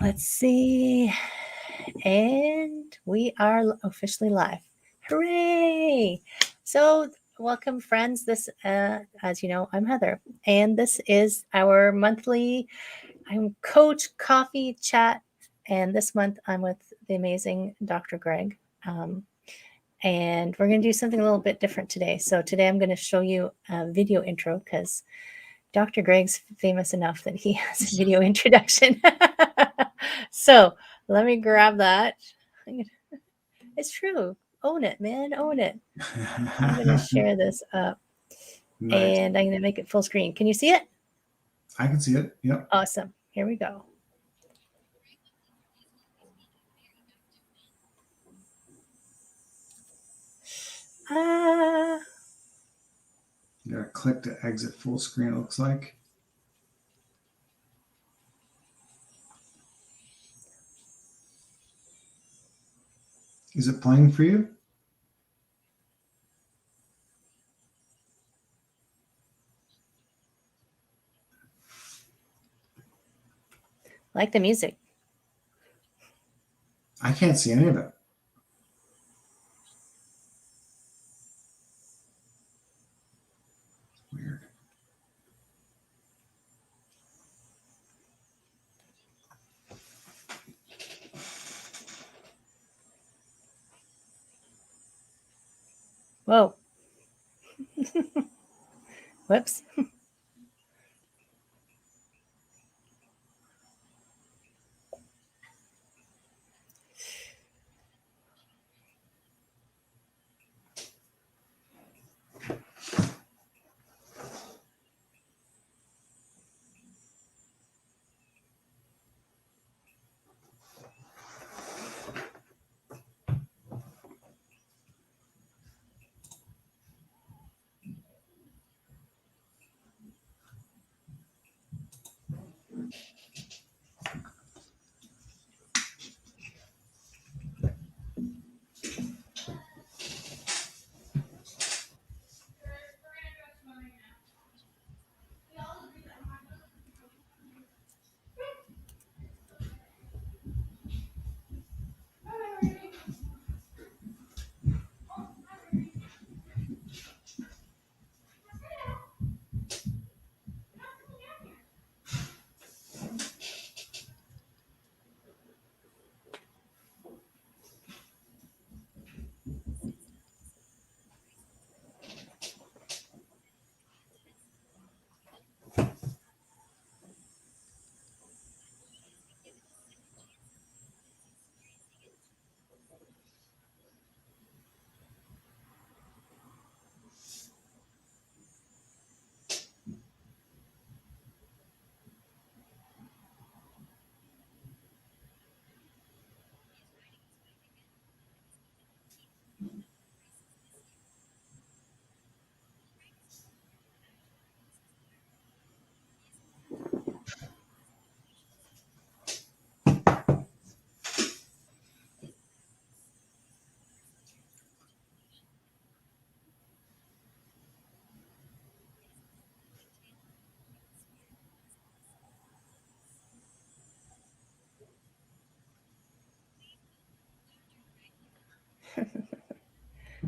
Let's see. And we are officially live. Hooray! So, welcome, friends. This, as you know, I'm Heather, and this is our monthly coach coffee chat. And this month, I'm with the amazing Dr. Greg. And we're going to do something a little bit different today. So, today I'm going to show you a video intro because Dr. Greg's famous enough that he has a video introduction. So let me grab that. It's true. Own it, man. Own it. I'm going to share this up. Nice. And I'm going to make it full screen. Can you see it? I can see it. Yep. Awesome. Here we go. You gotta click to exit full screen, it looks like. Is it playing for you? Like the music. I can't see any of it. Weird. Whoa. Whoops.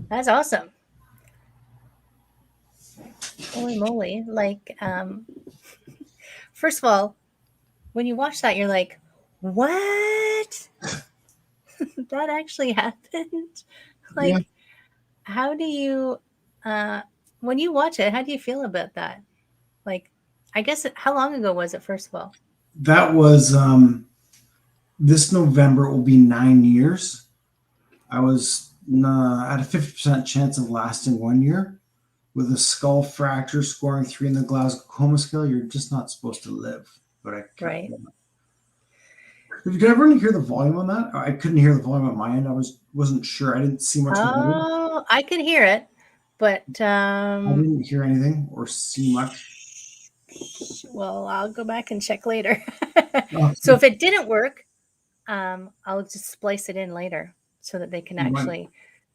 That's awesome. Holy moly. Like, first of all, when you watch that, you're like, what? That actually happened? Like, yeah. How do you, when you watch it, how do you feel about that? Like, I guess, how long ago was it, first of all? That was, this November, it will be 9 years. I was at a 50% chance of lasting 1 year. With a skull fracture, scoring 3 in the Glasgow Coma scale, you're just not supposed to live. But I kept right. Did you ever hear the volume on that? I couldn't hear the volume on my end. I wasn't sure. I didn't see much. Oh, I could hear it, but I didn't hear anything or see much. Well, I'll go back and check later. So if it didn't work, I'll just splice it in later so that they can actually,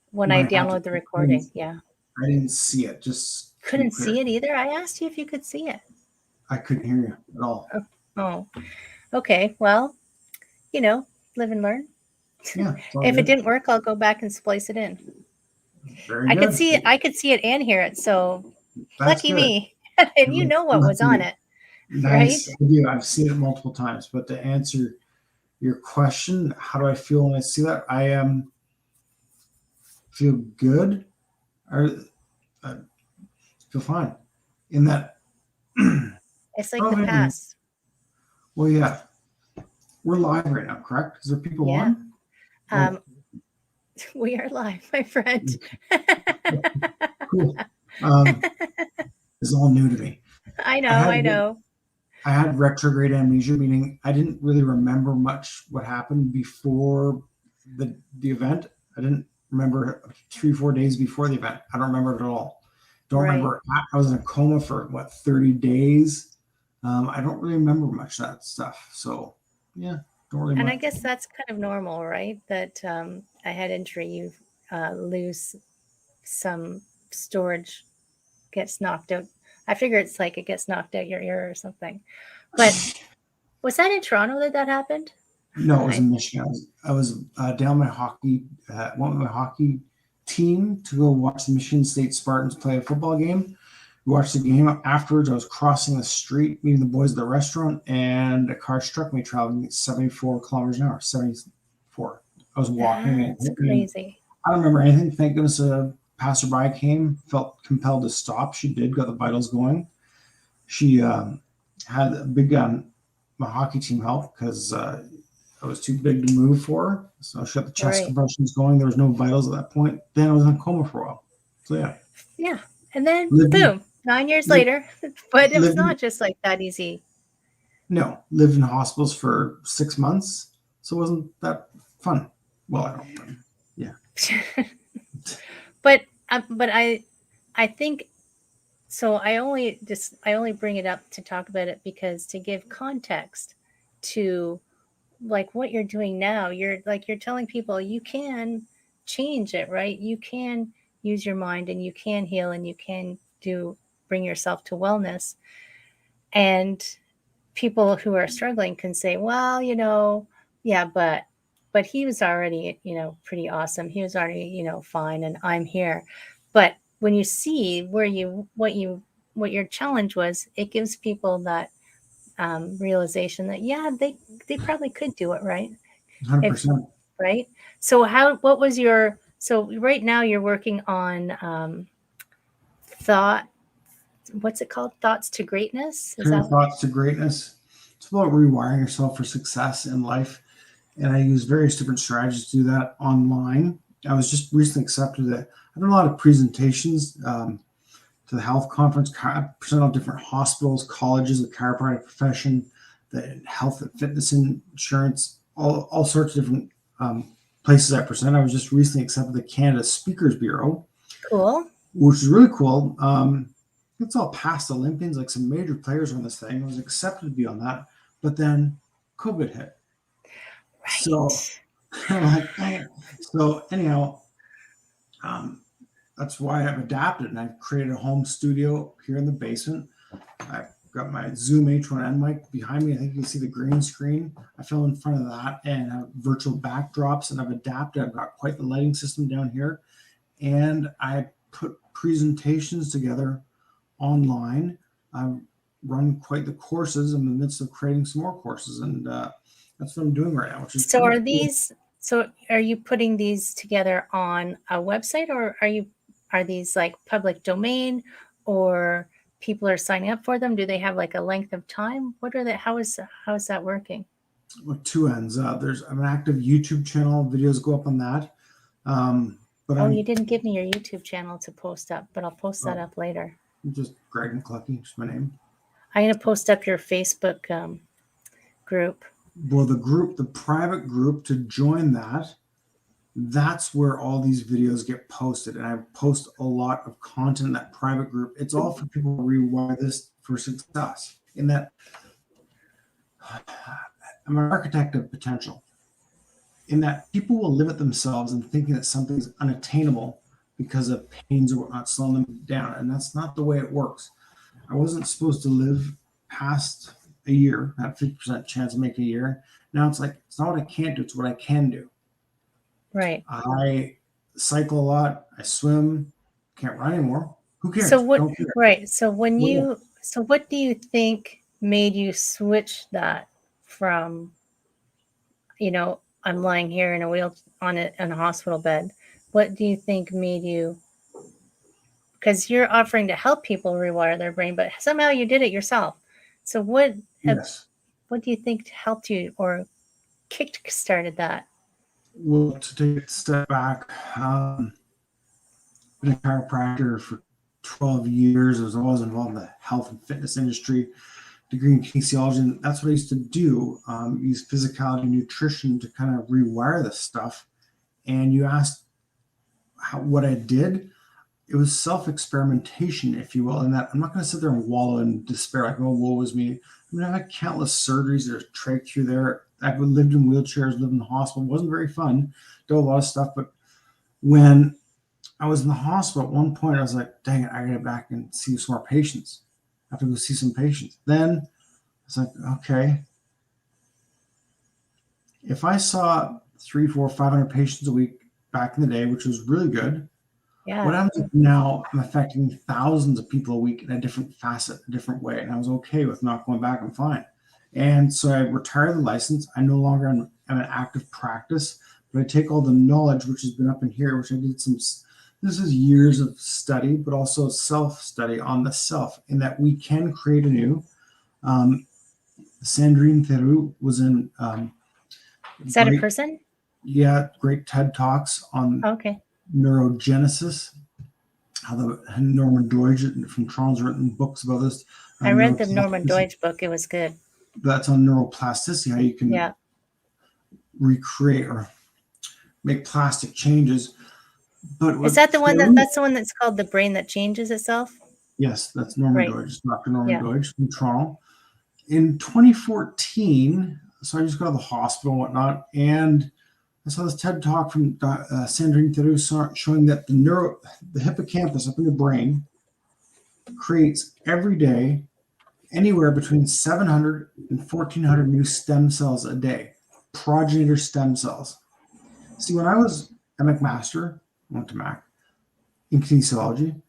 when I download the recording. Yeah. I didn't see it. Just couldn't see it either. I asked you if you could see it. I couldn't hear you at all. Oh, okay. Well, live and learn. Yeah, it's all If it good. didn't work, I'll go back and splice it in. Very I could good. see it. I could see it and hear it. So That's lucky good. me. And you know what was on it, right? Nice. I do. I've seen it multiple times. But to answer your question, how do I feel when I see that? I feel good, or I feel fine. In that, It's like the probably. past. Well, yeah, we're live right now, correct? Is there people Yeah. on? Oh, Um, we are live, my friend. cool. Um, it's all new to me. I I know, had I know. I had retrograde amnesia, meaning I didn't really remember much what happened before the event. I didn't remember 3 4 days before the event. I don't remember it at all. Don't Right. remember. I was in a coma for what 30 days. I don't really remember much of that stuff. So yeah, don't really And I much. guess that's kind of normal, right? That a head injury, you lose some storage, gets knocked out. I figure it's like it gets knocked out your ear or something. But was that in Toronto that happened? No, it was I, in Michigan. I was down my hockey, went with my hockey team to go watch the Michigan State Spartans play a football game. We watched the game afterwards. I was crossing the street, meeting the boys at the restaurant, and a car struck me traveling at 74 kilometers an hour. 74. I was walking and it that's hit me. crazy. I don't remember anything. Thank goodness a passerby came, felt compelled to stop. She did, got the vitals going. She had a big my hockey team help because I was too big to move for her. So she got the chest Right. compressions going. There was no vitals at that point. Then I was in a coma for a while. So yeah, Yeah. And then lived in, boom, 9 years lived, later. But it was lived not in, just like that easy. no, lived in hospitals for 6 months. So it wasn't that fun. Well, I don't. Yeah. But I think so. I only bring it up to talk about it because to give context to like what you're doing now, you're telling people you can change it, right? You can use your mind and you can heal and you can do bring yourself to wellness. And people who are struggling can say, well, yeah, but he was already, pretty awesome. He was already, fine, and I'm here. But when you see what your challenge was, it gives people that realization that yeah, they probably could do it, right? If 100%. right. So what was your so right now you're working on thought. What's it called? Thoughts to greatness. Is Clear that thoughts to greatness. It's about rewiring yourself for success in life. And I use various different strategies to do that online. I was just recently accepted that I've done a lot of presentations to the health conference. I present on different hospitals, colleges, the chiropractic profession, the health and fitness insurance, all sorts of different places I present. I was just recently accepted the Canada Speakers Bureau, cool? which is really cool. It's all past Olympians, like some major players on this thing. I was accepted to be on that, but then COVID hit. So Right. I'm like, dang it. So anyhow, um, that's why I've adapted and I've created a home studio here in the basement. I've got my Zoom H1N mic behind me. I think you can see the green screen. I film in front of that and have virtual backdrops, and I've adapted. I've got quite the lighting system down here, and I put presentations together online. I've run quite the courses. I'm in the midst of creating some more courses, and that's what I'm doing right now, which is So pretty are cool. these so are you putting these together on a website, or are these like public domain, or people are signing up for them? Do they have like a length of time? What are they how is that working? With two ends. There's an active YouTube channel. Videos go up on that. But Oh, you I'm didn't give me your YouTube channel to post up, but I'll post that oh, up later. just Greg MacLuckie, just my name. I'm gonna post up your Facebook group. Well, the private group to join that, that's where all these videos get posted. And I post a lot of content in that private group. It's all for people to rewire this for success. In that I'm an architect of potential. In that people will limit themselves in thinking that something is unattainable because of pains or whatnot slowing them down. And that's not the way it works. I wasn't supposed to live past a year, had a 50% chance of making a year. Now it's like, it's not what I can't do, it's what I can do. Right. I cycle a lot, I swim, can't run anymore. Who So cares? what, Don't care. right. So when Well, you, so what do you think made you switch that from, I'm lying here in a wheel on a hospital bed. What do you think made you, because you're offering to help people rewire their brain, but somehow you did it yourself. So yes. what do you think helped you or kick started that? Well, to take a step back, been a chiropractor for 12 years. I was always involved in the health and fitness industry, degree in kinesiology. And that's what I used to do, use physicality and nutrition to kind of rewire this stuff. And you asked what I did. It was self-experimentation, if you will, in that I'm not going to sit there and wallow in despair like, oh, woe is me. I mean, I've had countless surgeries. There's trach through there. I've lived in wheelchairs, lived in the hospital. It wasn't very fun. Did a lot of stuff. But when I was in the hospital at one point, I was like, dang it, I got to get back and see some more patients. I have to go see some patients. Then I was like, okay, if I saw 3, 4, 500 patients a week back in the day, which was really good, what Yeah. happens if now I'm affecting thousands of people a week in a different facet, a different way? And I was okay with not going back. I'm fine. And so I retired the license. I no longer am an active practice, but I take all the knowledge, which has been up in here, which I did this is years of study, but also self-study on the self, in that we can create anew. Sandrine Theroux was in Is that a great, person? great TED Talks on Okay. neurogenesis, how the Norman Deutsch from Toronto's written books about this. I read the Norman Neuroplasticity. Deutsch book. It was good. That's on neuroplasticity, how you can Yeah. recreate or make plastic changes. But Is what that the one Theroux, that's the one that's called The Brain That Changes Itself? yes, that's Norman Right. Deutsch, Dr. Norman Yeah. Deutsch from Toronto. In 2014, so I just got to the hospital and whatnot, and I saw this TED talk from Sandrine Theroux showing that the hippocampus up in your brain creates every day anywhere between 700 and 1,400 new stem cells a day, progenitor stem cells. See, when I was at McMaster, I went to Mac, in kinesiology,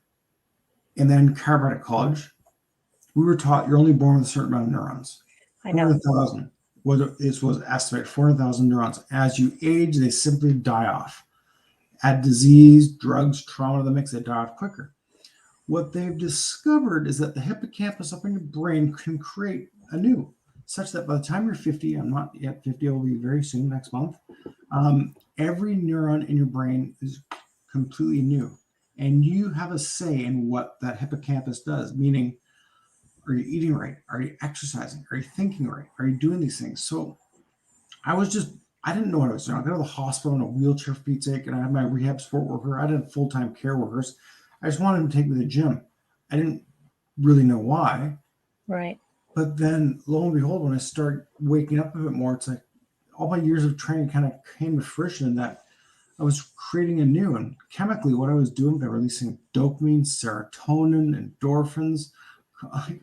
and then chiropractic college, we were taught you're only born with a certain amount of neurons. I know. 400,000 was estimated, 400,000 neurons. As you age, they simply die off. Add disease, drugs, trauma to the mix, they die off quicker. What they've discovered is that the hippocampus up in your brain can create anew, such that by the time you're 50, I'm not yet 50, I will be very soon, next month, every neuron in your brain is completely new. And you have a say in what that hippocampus does, meaning, are you eating right? Are you exercising? Are you thinking right? Are you doing these things? So I didn't know what I was doing. I got to the hospital in a wheelchair for Pete's sake, and I had my rehab support worker. I had full-time care workers. I just wanted them to take me to the gym. I didn't really know why. Right. But then, lo and behold, when I started waking up a bit more, it's like all my years of training kind of came to fruition in that I was creating anew. And chemically, what I was doing by releasing dopamine, serotonin, endorphins,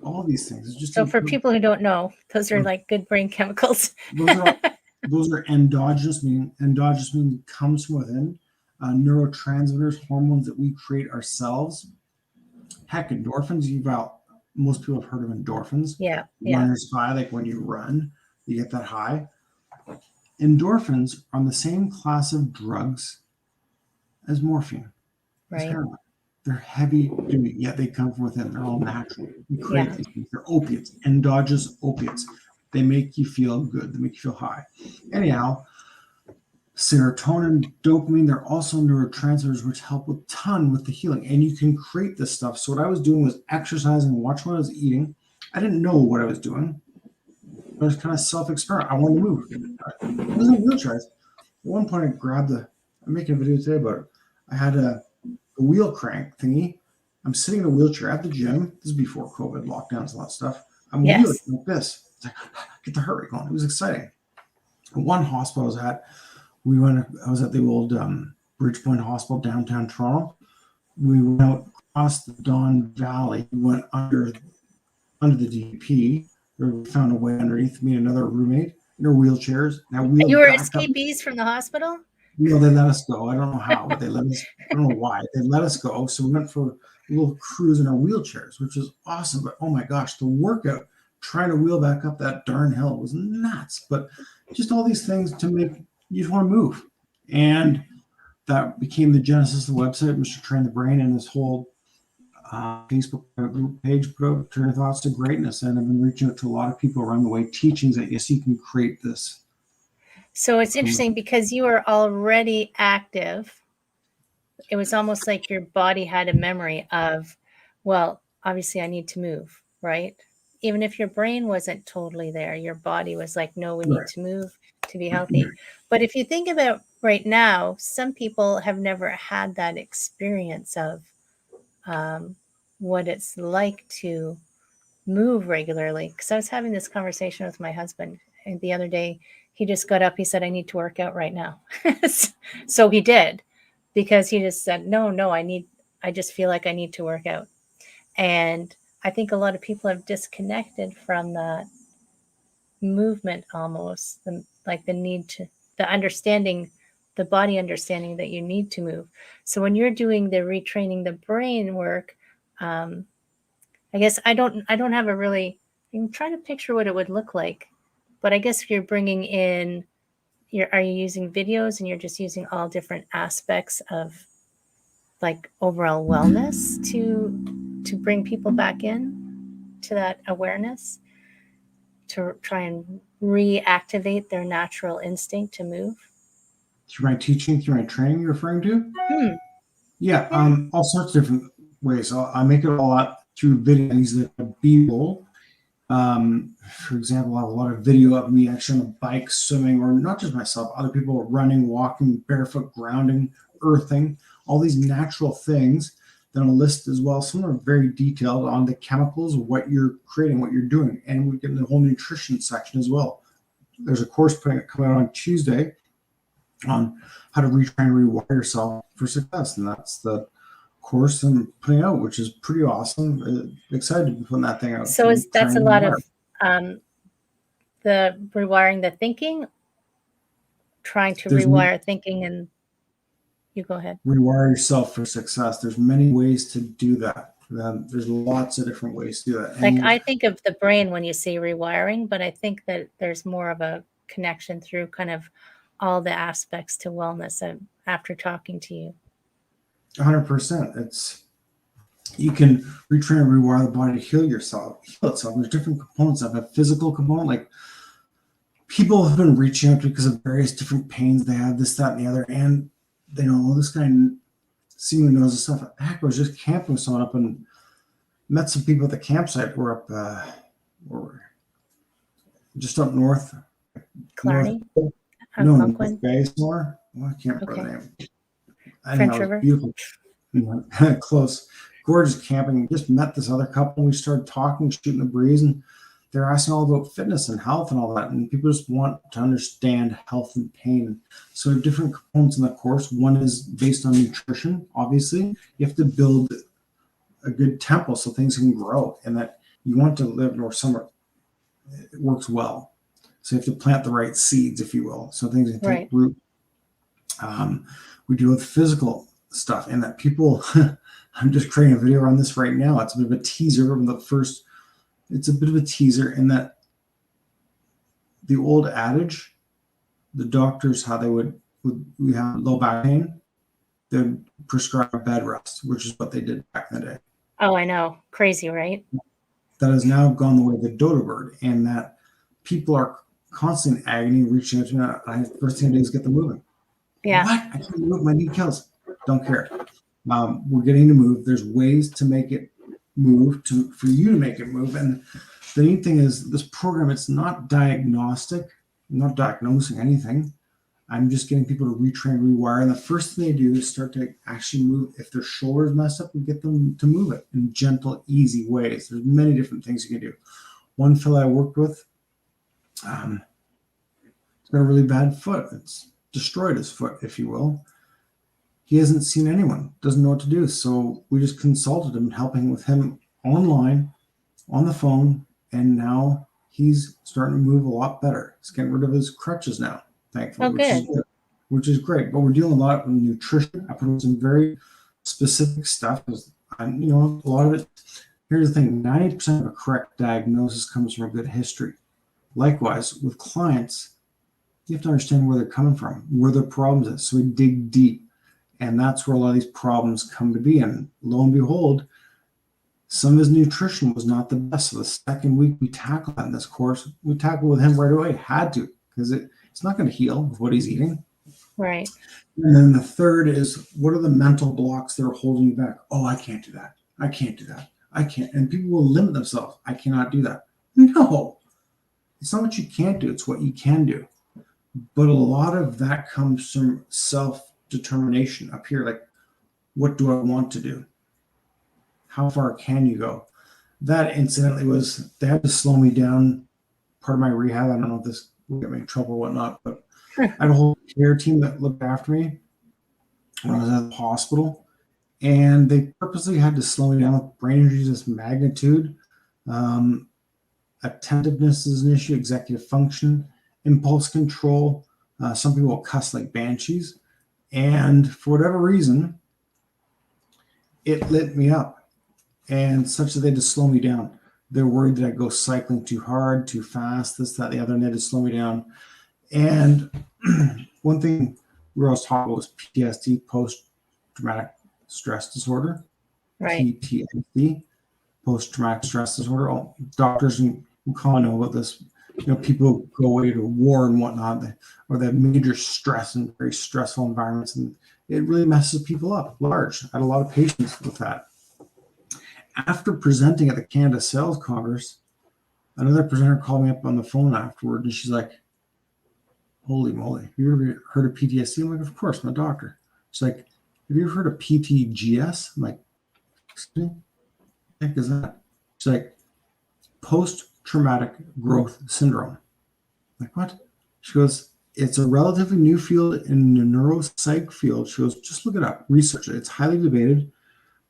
all these things. It's just So for people who don't know, those are like good brain chemicals. those are endogenous, meaning comes from within. Neurotransmitters, hormones that we create ourselves. Heck, endorphins, most people have heard of endorphins. Yeah. Yeah. Runner's high, like when you run, you get that high. Endorphins are in the same class of drugs as morphine, as Right. heroin. They're heavy duty, yet they come from within. They're all natural. We create these things. They're opiates, endogenous opiates. They make you feel good. They make you feel high. Anyhow, serotonin, dopamine, they're also neurotransmitters which help a ton with the healing. And you can create this stuff. So what I was doing was exercising, watching what I was eating. I didn't know what I was doing. I was kind of self-experiment. I wanted to move. I was in wheelchairs. At one point, I'm making a video today about it. I had a wheel crank thingy. I'm sitting in a wheelchair at the gym. This is before COVID, lockdowns, and all that stuff. I'm wheeling like this. It's like, get the heart rate going. It was exciting. One hospital I was at, I was at the old Bridgepoint Hospital, downtown Toronto. We went out across the Don Valley. We went under the DP, We found a way underneath me and another roommate in our wheelchairs. Now You wheeled were back up. escapees from the hospital? They let us go. I don't know how, but they let us. I don't know why they let us go. So we went for a little cruise in our wheelchairs, which was awesome. But oh my gosh, the workout trying to wheel back up that darn hill was nuts. But just all these things to make you just want to move, and that became the genesis of the website, Mr. Train the Brain, and this whole Facebook group page put out Turn Your Thoughts to Greatness. And I've been reaching out to a lot of people around the way, teaching that yes, you can create this. So it's interesting because you were already active. It was almost like your body had a memory of, well, obviously I need to move, right? Even if your brain wasn't totally there, your body was like, no, we need to move to be healthy. But if you think about right now, some people have never had that experience of what it's like to move regularly. Because I was having this conversation with my husband and the other day. He just got up. He said, I need to work out right now. So he did, because he just said, no, I just feel like I need to work out. And I think a lot of people have disconnected from that movement almost, like the need to, the understanding, the body understanding that you need to move. So when you're doing the retraining the brain work, I guess I don't have a really, I'm trying to picture what it would look like, but I guess you're bringing in, are you using videos and you're just using all different aspects of like overall wellness to bring people back in to that awareness, to try and reactivate their natural instinct to move? Through my teaching, through my training, you're referring to? Yeah, all sorts of different ways. I make it all up through video. I use the B-roll. For example, I have a lot of video of me actually on a bike, swimming, or not just myself, other people running, walking, barefoot, grounding, earthing, all these natural things. Then a list as well. Some are very detailed on the chemicals, what you're creating, what you're doing. And we get in the whole nutrition section as well. There's a course coming out on Tuesday on how to retrain and rewire yourself for success. And that's the course I'm putting out, which is pretty awesome. Excited to be putting that thing out. So that's a lot of the rewiring the thinking, trying to rewire thinking, and you go ahead. Rewire yourself for success. There's many ways to do that. There's lots of different ways to do that. Like I think of the brain when you say rewiring, but I think that there's more of a connection through kind of all the aspects to wellness after talking to you. 100%. It's, you can retrain and rewire the body to heal itself. There's different components of a physical component. Like people have been reaching out because of various different pains they have, this, that, and the other, and they know, oh, this guy seemingly knows this stuff. Heck, I was just camping with someone up and met some people at the campsite. We're up, just up north. Clarny? North Bay somewhere. Well, I can't remember the name. French River? Beautiful. Close. Gorgeous camping. Just met this other couple. We started talking, shooting the breeze, and they're asking all about fitness and health and all that. And people just want to understand health and pain. So different components in the course. One is based on nutrition. Obviously, you have to build a good tempo so things can grow, and that you want to live where summer it works well. So you have to plant the right seeds, if you will, so things can take root. We deal with physical stuff, and that people, I'm just creating a video on this right now. It's a bit of a teaser of the first, it's a bit of a teaser in that the old adage, the doctors, how they would we have low back pain, they'd prescribe a bed rest, which is what they did back in the day. Oh, I know. Crazy, right? That has now gone the way of the dodo bird, and that people are constantly in agony, reaching out to me. First thing I do is get them moving. Yeah. What? I can't move. My knee kills. Don't care. We're getting to move. There's ways to make it move, for you to make it move. And the neat thing is this program, it's not diagnostic. I'm not diagnosing anything. I'm just getting people to retrain, rewire. And the first thing they do is start to actually move. If their shoulder's messed up, we get them to move it in gentle, easy ways. There's many different things you can do. One fellow I worked with, he's got a really bad foot. It's destroyed his foot, if you will. He hasn't seen anyone, doesn't know what to do. So we just consulted him, helping with him online, on the phone, and now He's starting to move a lot better. He's getting rid of his crutches now, thankfully, Oh, which is good. good, which is great. But we're dealing a lot with nutrition. I put in some very specific stuff because I'm, a lot of it. Here's the thing: 90% of a correct diagnosis comes from a good history. Likewise, with clients, you have to understand where they're coming from, where their problems is. So we dig deep, and that's where a lot of these problems come to be. And lo and behold, some of his nutrition was not the best. So the second week we tackled that in this course, we tackled with him right away. Had to, because it's not going to heal with what he's eating. Right. And then the third is, what are the mental blocks that are holding you back? Oh, I can't do that. I can't do that. I can't. And people will limit themselves. I cannot do that. No, it's not what you can't do. It's what you can do. But a lot of that comes from self-determination up here. Like, what do I want to do? How far can you go? That incidentally was, they had to slow me down. Part of my rehab, I don't know if this will get me in trouble or whatnot, but I had a whole care team that looked after me when I was at the hospital. And they purposely had to slow me down with brain injuries of this magnitude. Attentiveness is an issue, executive function, impulse control. Some people will cuss like banshees. And for whatever reason, it lit me up. And such that they had to slow me down. They're worried that I go cycling too hard, too fast, this, that, the other, and they had to slow me down. And one thing we were always talking about was PTSD, post-traumatic stress disorder, Right. PTSD, post-traumatic stress disorder. All doctors and kind of know about this. People go away to war and whatnot, or they have major stress in very stressful environments, and it really messes people up large. I had a lot of patience with that. After presenting at the Canada Sales Congress, another presenter called me up on the phone afterward, and she's like, holy moly, have you ever heard of PTSD? I'm like, of course, I'm a doctor. She's like, have you ever heard of PTGS? I'm like, excuse me? What the heck is that? She's like, post-traumatic growth syndrome. I'm like, what? She goes, it's a relatively new field in the neuropsych field. She goes, just look it up, research it. It's highly debated.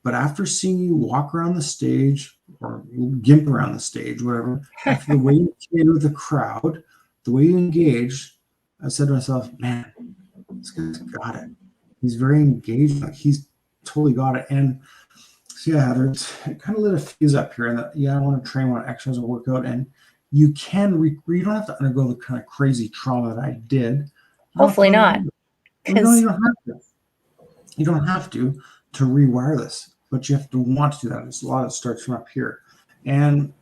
But after seeing you walk around the stage or gimp around the stage, whatever, after the way you communicate with the crowd, the way you engage, I said to myself, man, this guy's got it. He's very engaged. Like, he's totally got it. And so, yeah, it kind of lit a fuse up here. And I want to train, I want to exercise and work out. And you can, you don't have to undergo the kind of crazy trauma that I did. Hopefully not, No, because you don't have to. You don't have to rewire this, but you have to want to do that. There's a lot that starts from up here. And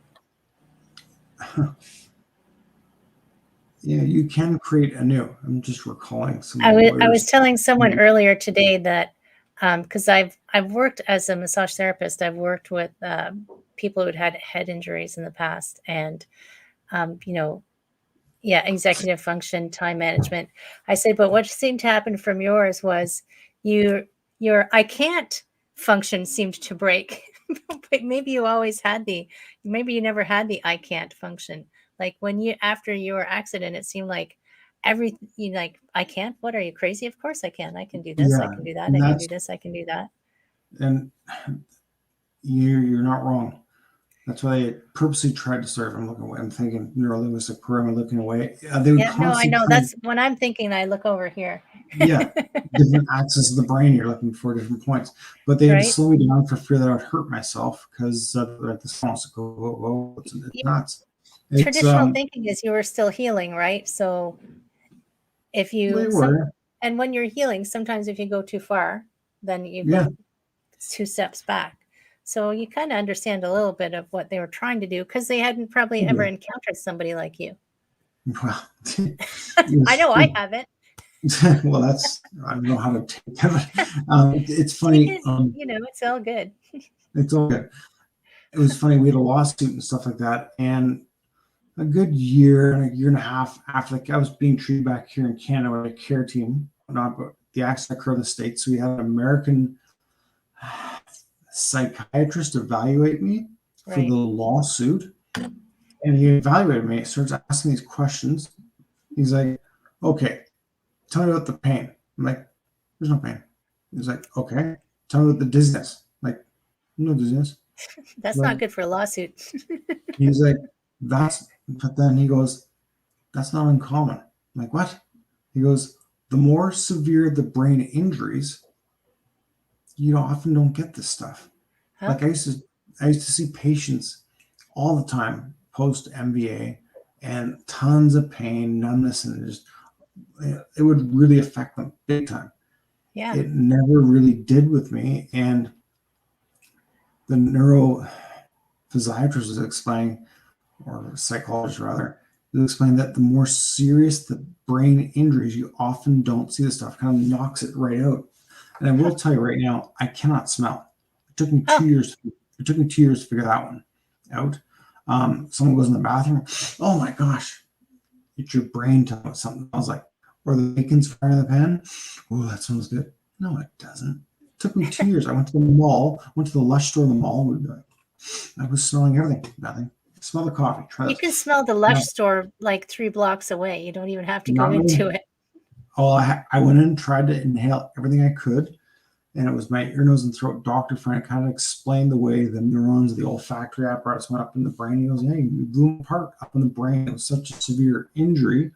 yeah, you can create anew. I'm just recalling some I was lawyers. telling someone earlier today that because I've worked as a massage therapist, I've worked with people who'd had head injuries in the past, and executive function, time management. I say, but what seemed to happen from yours was your I can't function seemed to break. But maybe you always had maybe you never had the I can't function. Like after your accident, it seemed like everything, like, I can't, what, are you crazy? Of course I can. I can do this, I Yeah, can do that, and I can do this, I can do that. and you're not wrong. That's why I purposely tried to start. I'm looking away. I'm thinking neurolinguistic programming, looking away. They would Yeah, no, I constantly know. That's when I'm thinking, I look over here. yeah, different axes of the brain. You're looking for different points, but they had to Right? slow me down for fear that I would hurt myself because like the wants to go, whoa, it's nuts. It's Traditional thinking is you were still healing, right? So if they you were and when you're healing, sometimes if you go too far, then you yeah. go 2 steps back. So you kind of understand a little bit of what they were trying to do, because they hadn't probably ever encountered somebody like you. Well, I know I haven't. well, that's I don't know how to take that. It's Take funny. it, it's all good. It's all good. It was funny. We had a lawsuit and stuff like that, and a good year and a year and a half after, like, I was being treated back here in Canada with a care team, not but the accident occurred in the States. So we had an American psychiatrist evaluate me for Right. the lawsuit. And he evaluated me, starts asking these questions. He's like, okay, tell me about the pain. I'm like, there's no pain. He's like, okay, tell me about the dizziness. I'm like, no dizziness. That's Like, not good for a lawsuit. he's like, But then he goes, that's not uncommon. I'm like, what? He goes, the more severe the brain injuries, you often don't get this stuff. Huh? Like I used to see patients all the time post MVA and tons of pain, numbness, and it would really affect them big time. Yeah. It never really did with me. And the neurophysiatrist was explaining, or psychologist rather, was explaining that the more serious the brain injuries, you often don't see this stuff. Kind of knocks it right out. And I will tell you right now, I cannot smell. It took me two Oh, years. It took me 2 years to figure that one out. Someone goes in the bathroom. Oh my gosh, it's your brain telling us something. I was like, or the bacon's frying in the pan. Oh, that smells good. No, it doesn't. It took me 2 years. I went to the mall, went to the Lush store in the mall. I was smelling everything. Nothing. Smell the coffee. Try you this. can smell the No, Lush store like 3 blocks away. You don't even have to go not into really. it. Oh, I went in and tried to inhale everything I could, and it was my ear, nose, and throat doctor friend kind of explained the way the neurons of the olfactory apparatus went up in the brain. He goes, "Hey, you blew them apart up in the brain. It was such a severe injury.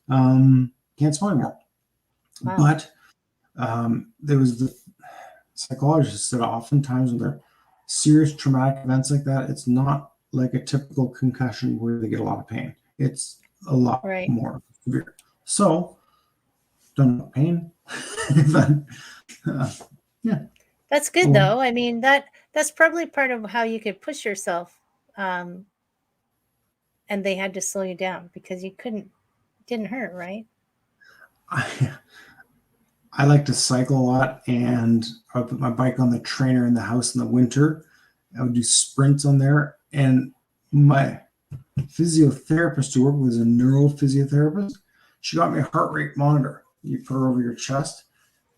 Can't smell anymore." Wow. But there was the psychologist said oftentimes when they're serious traumatic events like that, it's not like a typical concussion where they get a lot of pain. It's a lot Right. more severe. So don't know pain, but yeah. That's good Oh, though. I mean, that's probably part of how you could push yourself. Um, and they had to slow you down because you couldn't didn't hurt, right? I, I like to cycle a lot, and I would put my bike on the trainer in the house in the winter. I would do sprints on there, and my physiotherapist who worked with was a neurophysiotherapist. She got me a heart rate monitor. You put her over your chest,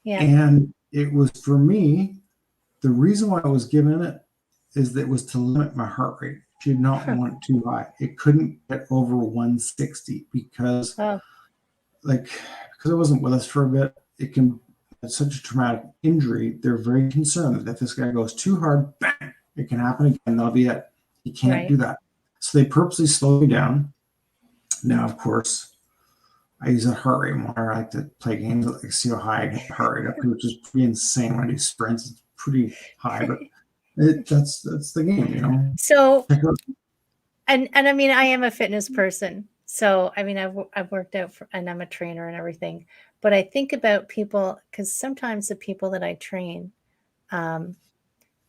Yeah. and it was for me. The reason why I was given it is that it was to limit my heart rate. She did not want it too high. It couldn't get over 160 because, Oh, like, because I wasn't with us for a bit. It can. It's such a traumatic injury. They're very concerned that if this guy goes too hard, bang, it can happen again. That'll be it. You can't do right. that. So they purposely slow me down. Now, of course, I use a heart rate monitor. I like to play games, like see how high I get the heart rate up to, which is pretty insane when I do sprints. It's pretty high, but that's the game, you know. So, Check out, and I mean, I am a fitness person. So, I mean, I've worked out for, and I'm a trainer and everything. But I think about people because sometimes the people that I train, um,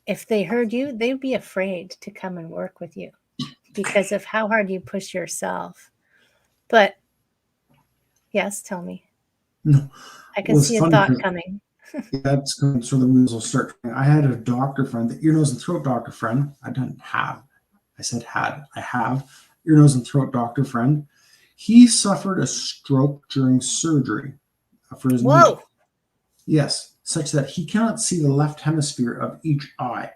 if they heard you, they'd be afraid to come and work with you because of how hard you push yourself. But yes, tell me. no, I can well, it's see a funny thought because coming. that's coming, so the wheels will start. I had a doctor friend, the ear, nose, and throat doctor friend. I didn't have. I said had. I have ear, nose, and throat doctor friend. He suffered a stroke during surgery for his knee. Whoa. Yes, such that he cannot see the left hemisphere of each eye.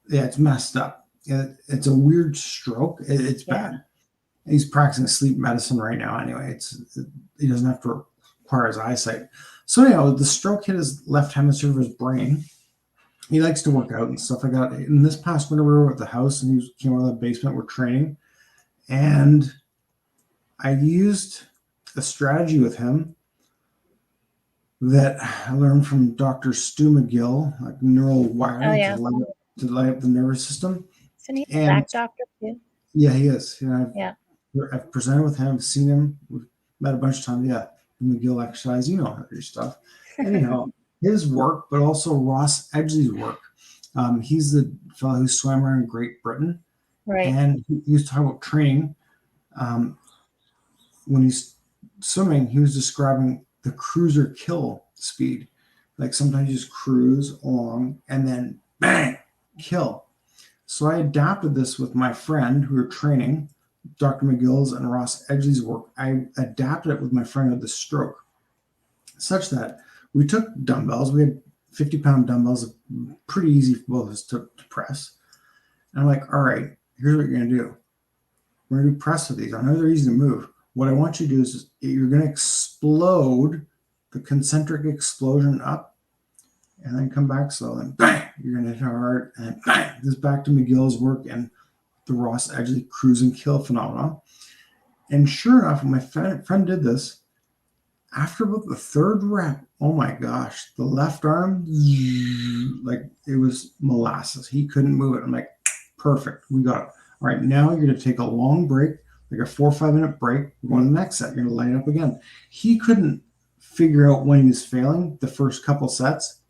Yeah, it's messed up. It's a weird stroke. It's Yeah. bad. He's practicing sleep medicine right now. Anyway, he doesn't have to require his eyesight. So anyhow, the stroke hit his left hemisphere of his brain. He likes to work out and stuff like that. In this past winter, we were at the house, and came out of the basement. We're training, and I used a strategy with him that I learned from Dr. Stu McGill, like neural Oh wiring yeah. to light up the nervous system. Isn't he a And back doctor too? yeah, he is. Yeah. I've presented with him, seen him, we've met a bunch of times. Yeah, the McGill exercise, you know your stuff. Anyhow, his work, but also Ross Edgley's work. He's the fellow who swam around Great Britain, Right. and he was talking about training. Um, when he's swimming, he was describing the cruiser kill speed. Like sometimes you just cruise along and then bang, kill. So I adapted this with my friend who were training, Dr. McGill's and Ross Edgley's work. I adapted it with my friend with the stroke, such that we took dumbbells. We had 50-pound dumbbells, pretty easy for both of us to press. And I'm like, all right, here's what you're going to do. We're going to do press with these. I know they're easy to move. What I want you to do is you're going to explode the concentric explosion up and then come back slow and bang, you're going to hit hard and bang. This is back to McGill's work and the Ross Edgley cruise and kill phenomenon. And sure enough, when my friend did this, after about the third rep, oh my gosh, the left arm, like it was molasses. He couldn't move it. I'm like, perfect, we got it. All right, now you're going to take a long break, like a 4 or 5 minute break. We're going to the next set. You're going to line up again. He couldn't figure out when he was failing the first couple sets.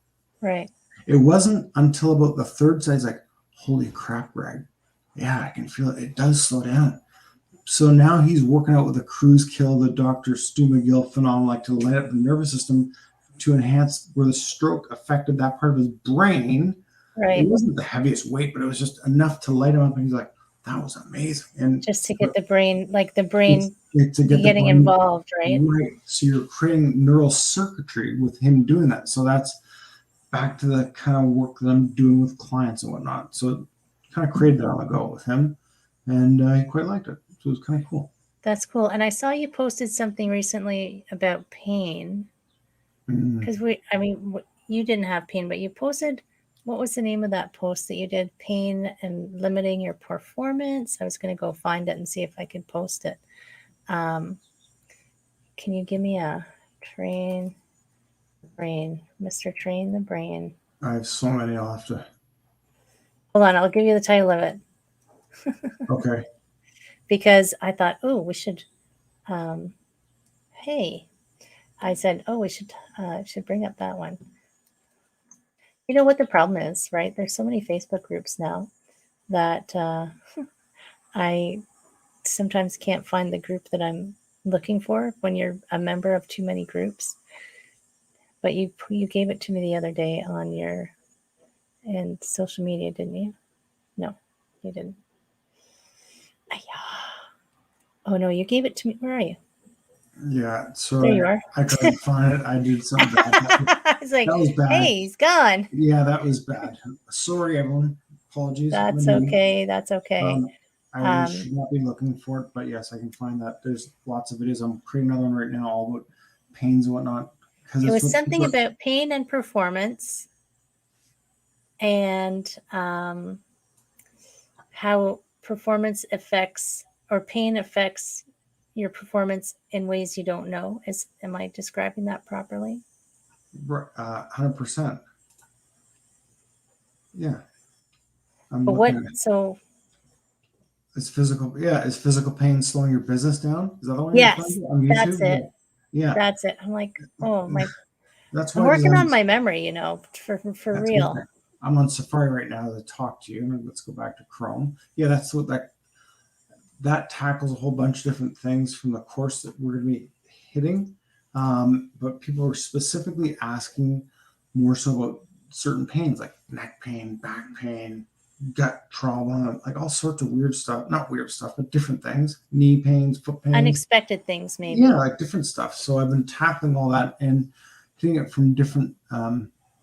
Right. It wasn't until about the third set, he's like, holy crap, Greg. Yeah, I can feel it. It does slow down. So now he's working out with the cruise kill, the Dr. Stu McGill phenomenon, like to light up the nervous system to enhance where the stroke affected that part of his brain. Right. It wasn't the heaviest weight, but it was just enough to light him up. And he's like, that was amazing. And just to get the brain, like the brain to get getting the brain, involved, right? Right. So you're creating neural circuitry with him doing that. So that's back to the kind of work that I'm doing with clients and whatnot. So kind of created that on the go with him, and he quite liked it. So it was kind of cool. That's cool. And I saw you posted something recently about pain, because you didn't have pain, but you posted, what was the name of that post that you did? Pain and limiting your performance. I was going to go find it and see if I could post it. Can you give me a train the brain, Mr. Train the Brain? I have so many. I'll have to. Hold on, I'll give you the title of it. Okay. Because I thought, oh, we should. Hey, I said, oh, we should bring up that one. You know what the problem is, right? There's so many Facebook groups now that I sometimes can't find the group that I'm looking for when you're a member of too many groups. But you gave it to me the other day on your social media, didn't you? No, you didn't. Oh no, you gave it to me. Where are you? Yeah, so there you are. I couldn't find it. I did something bad. I was like, that was bad. Hey, he's gone. Yeah, that was bad. Sorry, everyone. Apologies. That's okay. That's okay. I should not be looking for it, but yes, I can find that. There's lots of videos. I'm creating another one right now, all about pains and whatnot. It was something about pain and performance, and how performance affects, or pain affects your performance in ways you don't know. Am I describing that properly? 100%. Yeah. But what? So is physical? Yeah, is physical pain slowing your business down? Is that the one? Yes, that's it. Yeah, that's it. I'm like, oh my. That's why I'm working on my memory, for real. Okay. I'm on Safari right now to talk to you, and let's go back to Chrome. Yeah, that's what that tackles a whole bunch of different things from the course that we're going to be hitting. But people are specifically asking more so about certain pains, like neck pain, back pain, gut trauma, like all sorts of weird stuff. Not weird stuff, but different things. Knee pains, foot pains. Unexpected things, maybe. Yeah, like different stuff. So I've been tackling all that and hitting it from different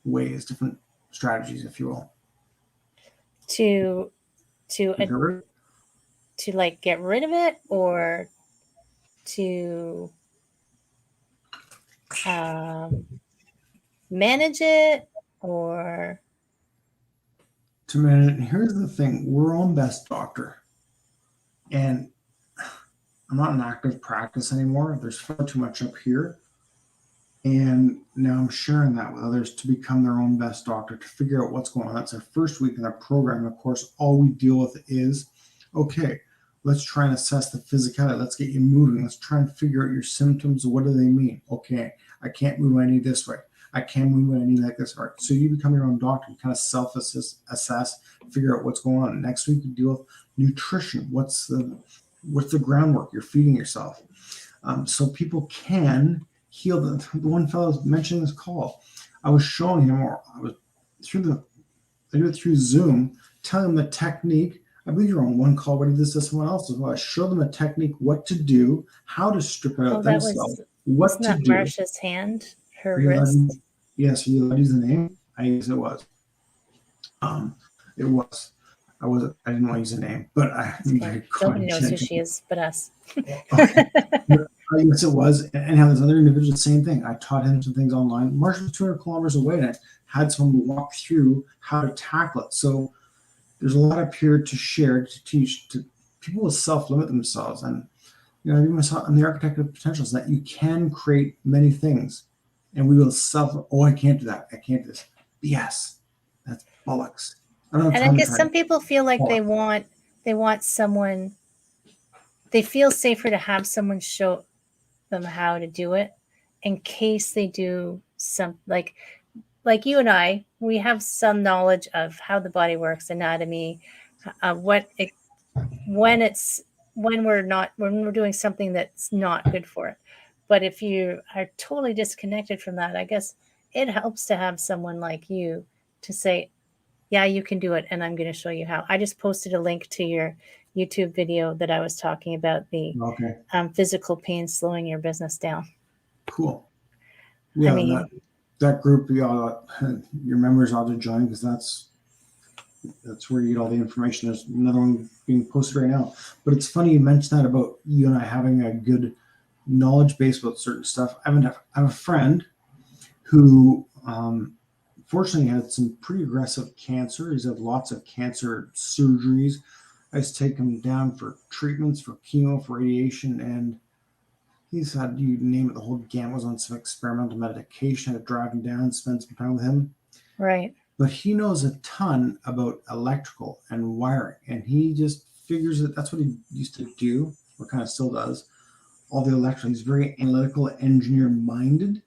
ways, different strategies, if you will. To like get rid of it, or to manage it, or to manage it. Here's the thing: we're our own best doctor, and I'm not in active practice anymore. There's far too much up here, and now I'm sharing that with others to become their own best doctor, to figure out what's going on. That's our first week in our program. Of course, all we deal with is, okay, let's try and assess the physicality. Let's get you moving. Let's try and figure out your symptoms. What do they mean? Okay, I can't move my knee this way. I can move my knee like this. All right. So you become your own doctor. You kind of self-assess, figure out what's going on. Next week, you deal with nutrition. What's the groundwork you're feeding yourself? So people can heal. The one fellow was mentioning this call. I was showing him, or I do it through Zoom, telling him the technique. I believe you're on one call. What did this to someone else as well? I showed them a technique, what to do, how to strip it out themselves, what to do. Marsha's hand, her wrist. Yes, you allowed to use the name? I guess it was. It was. I didn't want to use the name, but nobody knows who she is but us. Okay. Yes, it was. And how this other individual, same thing. I taught him some things online. Marsha was 200 kilometers away, and I had someone walk through how to tackle it. So there's a lot of peer to share, to teach, to people will self-limit themselves. And even on the architect of potentials, that you can create many things, and we will oh, I can't do that, I can't do this. BS. That's bollocks. I don't have And I time to guess try. some people feel like they want someone, they feel safer to have someone show them how to do it in case they do some, like you and I, we have some knowledge of how the body works, anatomy, what it, when it's, when we're doing something that's not good for it. But if you are totally disconnected from that, I guess it helps to have someone like you to say, yeah, you can do it, and I'm going to show you how. I just posted a link to your YouTube video that I was talking about, the Okay, physical pain slowing your business down. cool. I Yeah, and mean, that group, your members ought to join, because that's where you get all the information. There's another one being posted right now. But it's funny you mentioned that about you and I having a good knowledge base about certain stuff. I have a friend who fortunately had some pretty aggressive cancer. He's had lots of cancer surgeries. I used to take him down for treatments, for chemo, for radiation, and he's had, you name it, the whole gamut. Was on some experimental medication. I had to drive him down, spend some time with him. right. But he knows a ton about electrical and wiring, and he just figures that that's what he used to do, or kind of still does. All the electrical. He's very analytical, engineer minded.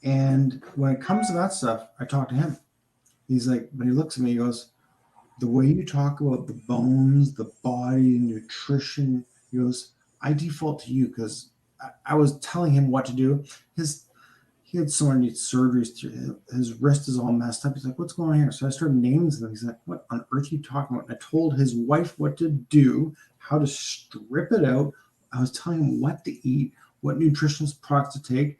And when it comes to that stuff, I talk to him. He's like, when he looks at me, he goes, the way you talk about the bones, the body, nutrition, he goes, I default to you, because I was telling him what to do. He had so many surgeries. His wrist is all messed up. He's like, what's going on here? So I started naming them. He's like, what on earth are you talking about? And I told his wife what to do, how to strip it out. I was telling him what to eat, what nutritionist products to take,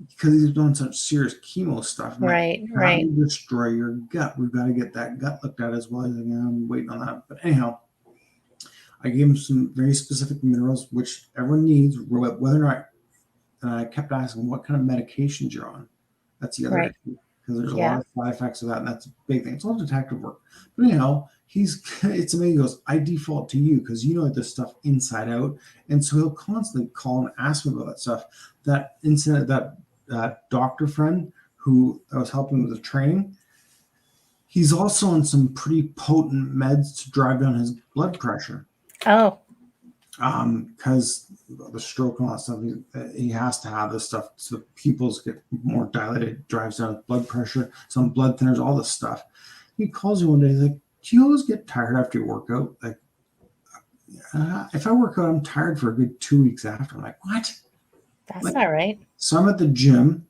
because he's doing such serious chemo stuff. I'm Right, like, that right. will destroy your gut. We've got to get that gut looked at as well. He's like, yeah, I'm waiting on that. But anyhow, I gave him some very specific minerals, which everyone needs, whether or not. And I kept asking what kind of medications you're on. That's the other Right. issue, because there's a lot Yeah. of side effects of that, and that's a big thing. It's all detective work. But anyhow, it's amazing. He goes, I default to you because you know this stuff inside out, and so he'll constantly call and ask me about that stuff. That incident, that doctor friend who I was helping with the training, he's also on some pretty potent meds to drive down his blood pressure. Oh, Because the stroke and all that stuff, he has to have this stuff so the pupils get more dilated, drives down his blood pressure, some blood thinners, all this stuff. He calls me one day, he's like, do you always get tired after you work out? Like, if I work out, I'm tired for a good 2 weeks after. I'm like, what? that's Like, not right. so I'm at the gym.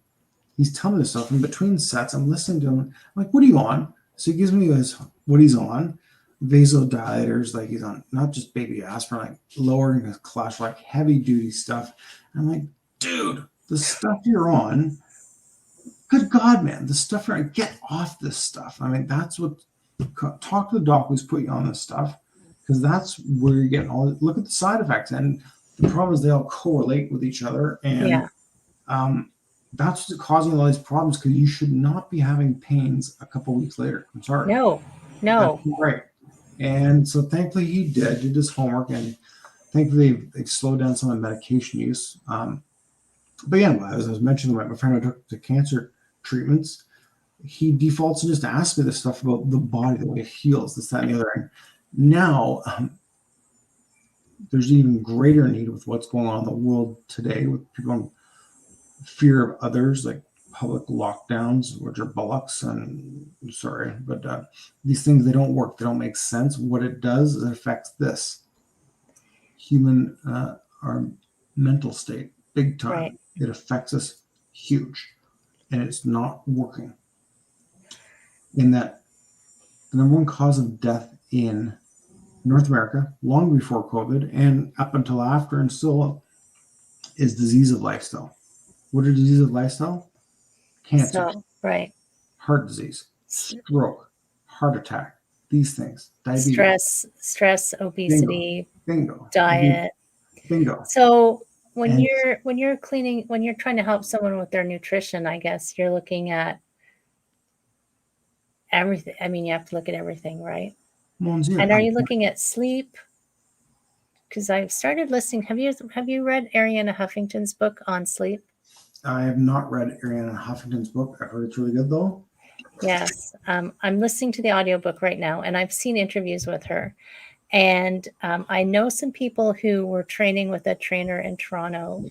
He's telling me this stuff. In between sets, I'm listening to him. I'm like, what are you on? So he gives me what he's on. Vasodilators, like he's on not just baby aspirin, like lowering his cholesterol, like heavy duty stuff. And I'm like, dude, the stuff you're on, good God, man, the stuff you're on, get off this stuff. I mean, that's what, talk to the doc who's put you on this stuff, because that's where you're getting look at the side effects. And the problem is they all correlate with each other. And Yeah. that's what's causing all these problems, because you should not be having pains a couple weeks later. I'm sorry. No, That's no. right. And so thankfully he did his homework, and thankfully they've slowed down some of the medication use. But yeah, as I was mentioning, my friend who took the cancer treatments, he defaults and just asks me this stuff about the body, the way it heals, this, that, and the other. And now there's even greater need with what's going on in the world today, with people in fear of others, like public lockdowns, which are bullocks. And sorry, but these things, they don't work. They don't make sense. What it does is it affects this human, our mental state, big time. Right. It affects us huge, and it's not working. In that, the number one cause of death in North America, long before COVID and up until after and still, is disease of lifestyle. What are disease of lifestyle? Cancer, So, right. heart disease, stroke, heart attack, these things, diabetes. Stress, Bingo, obesity, bingo, diet. bingo. So when And you're cleaning, when you're trying to help someone with their nutrition, I guess you're looking at everything. I mean, you have to look at everything, right? Moans, yeah. And are you looking at sleep? Because I've started listening. Have you read Arianna Huffington's book on sleep? I have not read Arianna Huffington's book. I've heard it's really good though. Yes. I'm listening to the audiobook right now, and I've seen interviews with her. And I know some people who were training with a trainer in Toronto,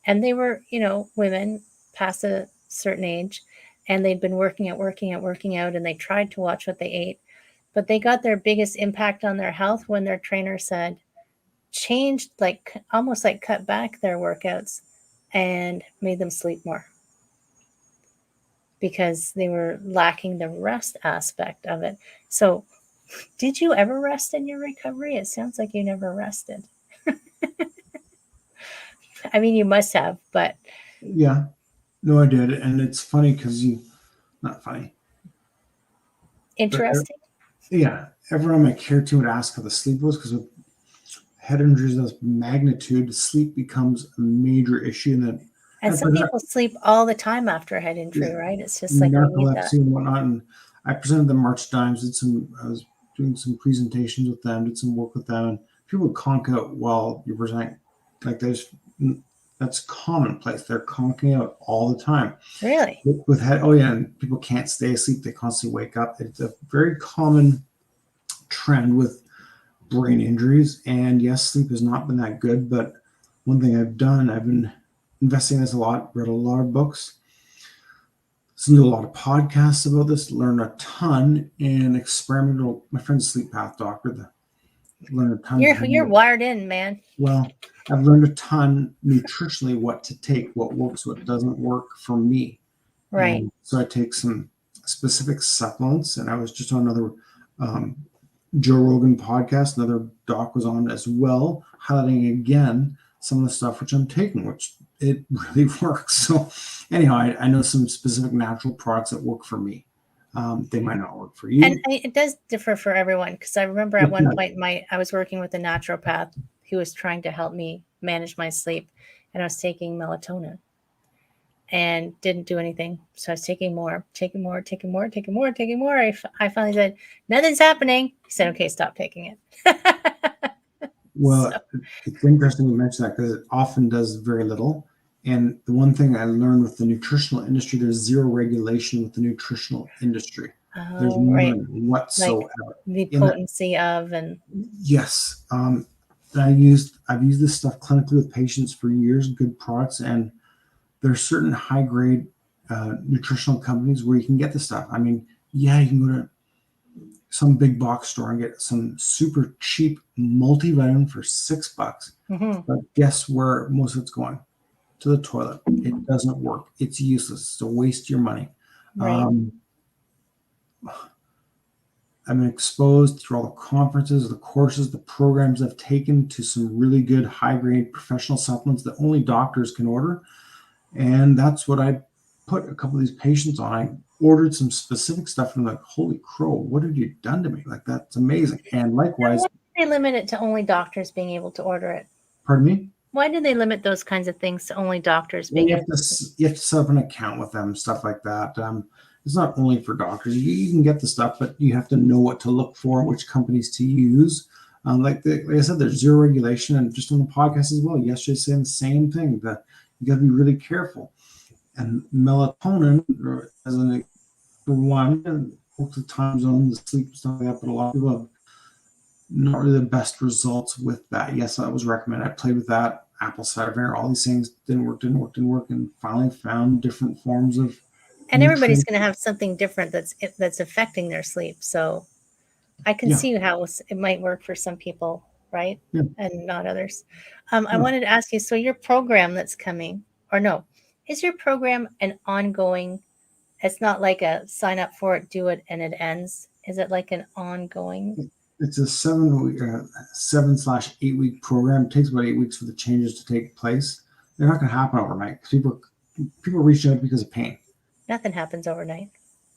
and they were, women past a certain age, and they'd been working out, and they tried to watch what they ate. But they got their biggest impact on their health when their trainer said, changed, like almost like cut back their workouts and made them sleep more because they were lacking the rest aspect of it. So, did you ever rest in your recovery? It sounds like you never rested. I mean, you must have, but Yeah, no, I did, and it's funny because not funny, but interesting. yeah, everyone on my care team would ask how the sleep was because with head injuries of this magnitude, sleep becomes a major issue, and then And I some present, people sleep all the time after a head injury, yeah, right? It's just like we need that. narcolepsy and whatnot, and I presented the March Dimes. I was doing some presentations with them, did some work with them, and people would conk out while you're presenting. Like that's commonplace. They're conking out all the time. Really? With head, oh yeah, and people can't stay asleep. They constantly wake up. It's a very common trend with brain injuries. And yes, sleep has not been that good. But one thing I've done, I've been investing in this a lot, read a lot of books, listened to a lot of podcasts about this, learned a ton, and experimental. My friend's a sleep path doctor. Learned a ton. You're wired in, man. Well, I've learned a ton nutritionally what to take, what works, what doesn't work for me. Right. And so I take some specific supplements, and I was just on another Joe Rogan podcast. Another doc was on as well, highlighting again some of the stuff which I'm taking, which it really works. So anyhow, I know some specific natural products that work for me. They might not work for you. And it does differ for everyone, because I remember at one point I was working with a naturopath who was trying to help me manage my sleep, and I was taking melatonin and didn't do anything. So I was taking more. I finally said, nothing's happening. He said, okay, stop taking it. Well, it's interesting you mention that because it often does very little. And the one thing I learned with the nutritional industry, there's zero regulation with the nutritional industry. There's Right. none whatsoever. Like the potency of and yes, I've used this stuff clinically with patients for years. Good products, and there are certain high grade nutritional companies where you can get the stuff. I mean, yeah, you can go to some big box store and get some super cheap multivitamin for $6. mm-hmm. But guess where most of it's going? To the toilet. It doesn't work. It's useless. It's a waste of your money. Right. I've been exposed through all the conferences, the courses, the programs I've taken to some really good high-grade professional supplements that only doctors can order. And that's what I put a couple of these patients on. I ordered some specific stuff and I'm like, holy crow, what have you done to me? Like, that's amazing. And likewise, why do they limit it to only doctors being able to order it? Pardon me? Why do they limit those kinds of things to only doctors Well, being you have to set up an account with them, stuff like that. It's not only for doctors. You can get the stuff, but you have to know what to look for, which companies to use. Like I said, there's zero regulation, and just on the podcast as well. Yesterday, saying the same thing, that you got to be really careful. And melatonin, as an for one, and both the time zone, the sleep stuff like that, but a lot of people have not really the best results with that. Yes, that was recommended. I played with that, apple cider vinegar, all these things didn't work, and finally found different forms of. And everybody's going to have something different that's affecting their sleep. So I can see how it might work for some people, right? Yeah. And not others. I wanted to ask you, so your program that's coming, or no, is your program an ongoing? It's not like a sign up for it, do it, and it ends. Is it like an ongoing? It's a 7/8 week program. It takes about 8 weeks for the changes to take place. They're not going to happen overnight. People reach out because of pain. Nothing happens overnight.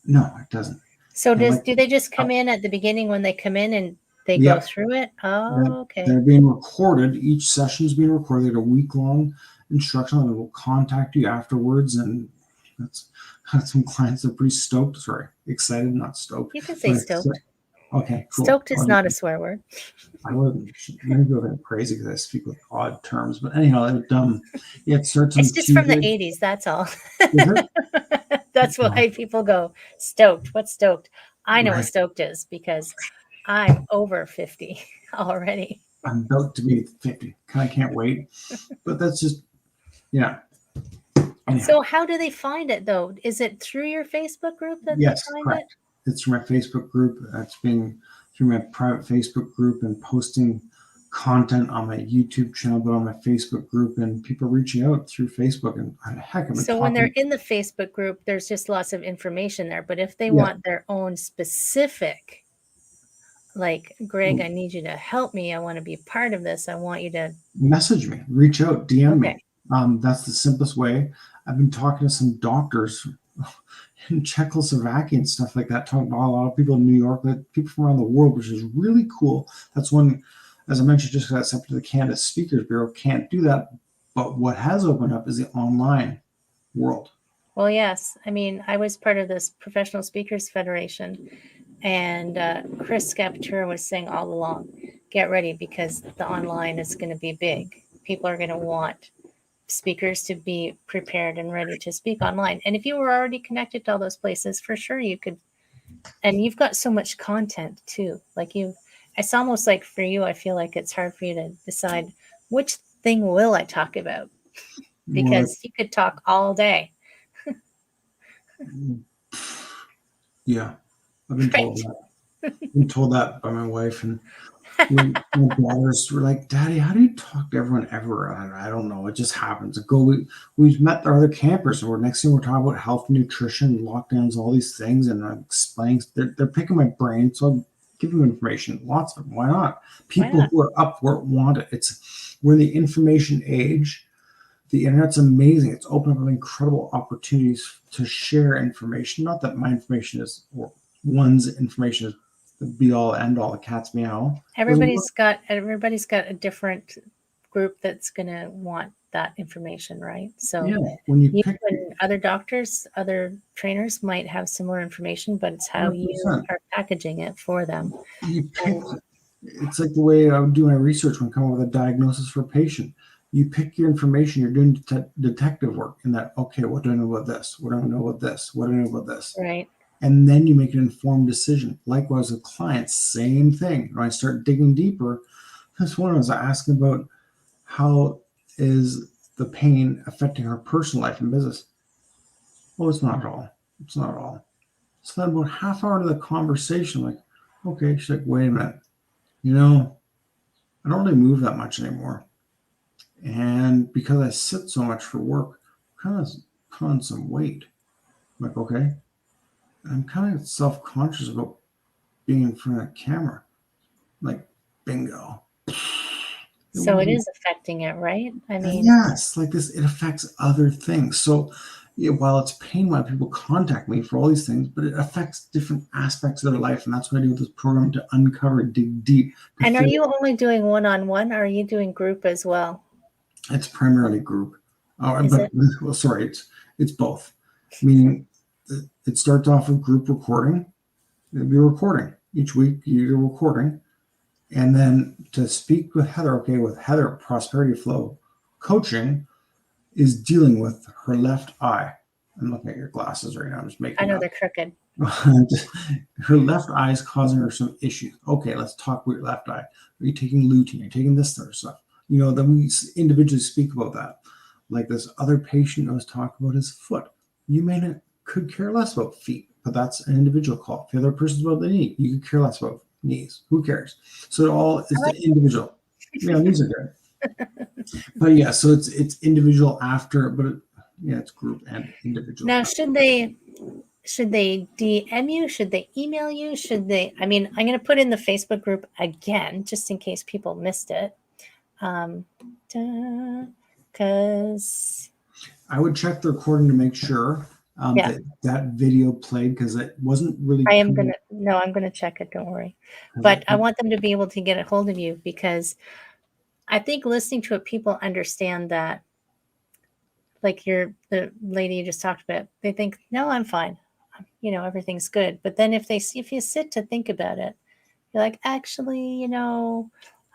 No, it doesn't. So do they just come in at the beginning when they come in and they go through it? Oh, okay. They're being recorded. Each session is being recorded. They get a week-long instruction, and they will contact you afterwards. And that's some clients that are pretty stoked. Sorry, excited, not stoked. You can say stoked. Okay, cool. Stoked is not a swear word. I wouldn't. Maybe people think I'm crazy because I speak with odd terms. But anyhow, it starts It's on just from the Tuesday. 80s. That's all. Is it? That's No, why people go stoked. What's stoked? I know what right. stoked is because I'm over 50 already. I'm about to be 50. Kind of can't wait. But that's just, yeah. Anyhow, So how do they find it though? Is it through your Facebook group that they yes, find it? correct. It's through my Facebook group. That's being through my private Facebook group and posting content on my YouTube channel, but on my Facebook group, and people reaching out through Facebook. And heck, I've been So when they're talking. in the Facebook group, there's just lots of information there. But if they Yeah, want their own specific, like, Greg, I need you to help me. I want to be a part of this. I want you to. message me, reach out, DM Okay. me. That's the simplest way. I've been talking to some doctors in Czechoslovakia and stuff like that, talking about a lot of people in New York, people from around the world, which is really cool. That's one, as I mentioned, just got accepted to the Canada Speakers Bureau, can't do that. But what has opened up is the online world. Well, yes. I mean, I was part of this Professional Speakers Federation, and Chris Scapatura was saying all along, get ready because the online is going to be big. People are going to want speakers to be prepared and ready to speak online. And if you were already connected to all those places, for sure you could. And you've got so much content too. Like it's almost like for you, I feel like it's hard for you to decide which thing will I talk about Well, because you could talk all day. yeah, I've been told Right. that. I've been told that by my wife, and my daughters were like, "Daddy, how do you talk to everyone ever?" I don't know. It just happens. We've met our other campers, and next thing we're talking about health, nutrition, lockdowns, all these things, and I'm explaining. They're picking my brain, so I'm giving them information. Lots of them. Why not? Why People not? who are up for it want it. We're in the information age. The internet's amazing. It's opened up incredible opportunities to share information. Not that my information is, or one's information is the be all end all, the cat's meow. Everybody's got a different group that's going to want that information, right? So Yeah, when you you pick and other doctors, other trainers might have similar information, but it's how you 100%, are packaging it for them. you pick. And It's like the way I would do my research when coming up with a diagnosis for a patient. You pick your information. You're doing detective work in that. Okay, what do I know about this? What do I know about this? What do I know about this? right. And then you make an informed decision. Likewise with clients, same thing. When I start digging deeper, this one was asking about how is the pain affecting her personal life and business. Well, it's not at all. It's not at all. So then about half hour into the conversation, like, okay, she's like, wait a minute, you know, I don't really move that much anymore. And because I sit so much for work, I'm kind of put on some weight. I'm like, okay. I'm kind of self-conscious about being in front of a camera. Like, bingo. It So it wasn't. is affecting it, right? I mean, Yes, like this, it affects other things. So yeah, while it's pain why people contact me for all these things, but it affects different aspects of their life. And that's what I do with this program, to uncover, dig deep, to and are figure you only doing one-on-one or are you doing group as well? it's primarily group. Is But it? well, sorry, it's both. Meaning it starts off with group recording. It'll be a recording. Each week you do a recording. And then to speak with Heather, okay, with Heather, Prosperity Flow coaching is dealing with her left eye. I'm looking at your glasses right now. I'm just I making know up. they're crooked. Her left eye is causing her some issues. Okay, let's talk about your left eye. Are you taking lutein? Are you taking this sort of stuff? Then we individually speak about that. Like this other patient I was talking about his foot. You may not could care less about feet, but that's an individual call. If the other person's about the knee, you could care less about knees. Who cares? So it all is I the like individual. Yeah, knees are good. But yeah, so it's individual after, but yeah, it's group and individual. Now, should they DM you? Should they email you? Should they? I mean, I'm going to put in the Facebook group again, just in case people missed it. Because I would check the recording to make sure yeah, that video played, because it wasn't really I am coming. gonna. No, I'm going to check it. Don't worry. 'Cause But I want them to be able to get a hold of you because I think listening to it, people understand that. Like the lady you just talked about, they think, no, I'm fine. Everything's good. But then if you sit to think about it, You're like, actually,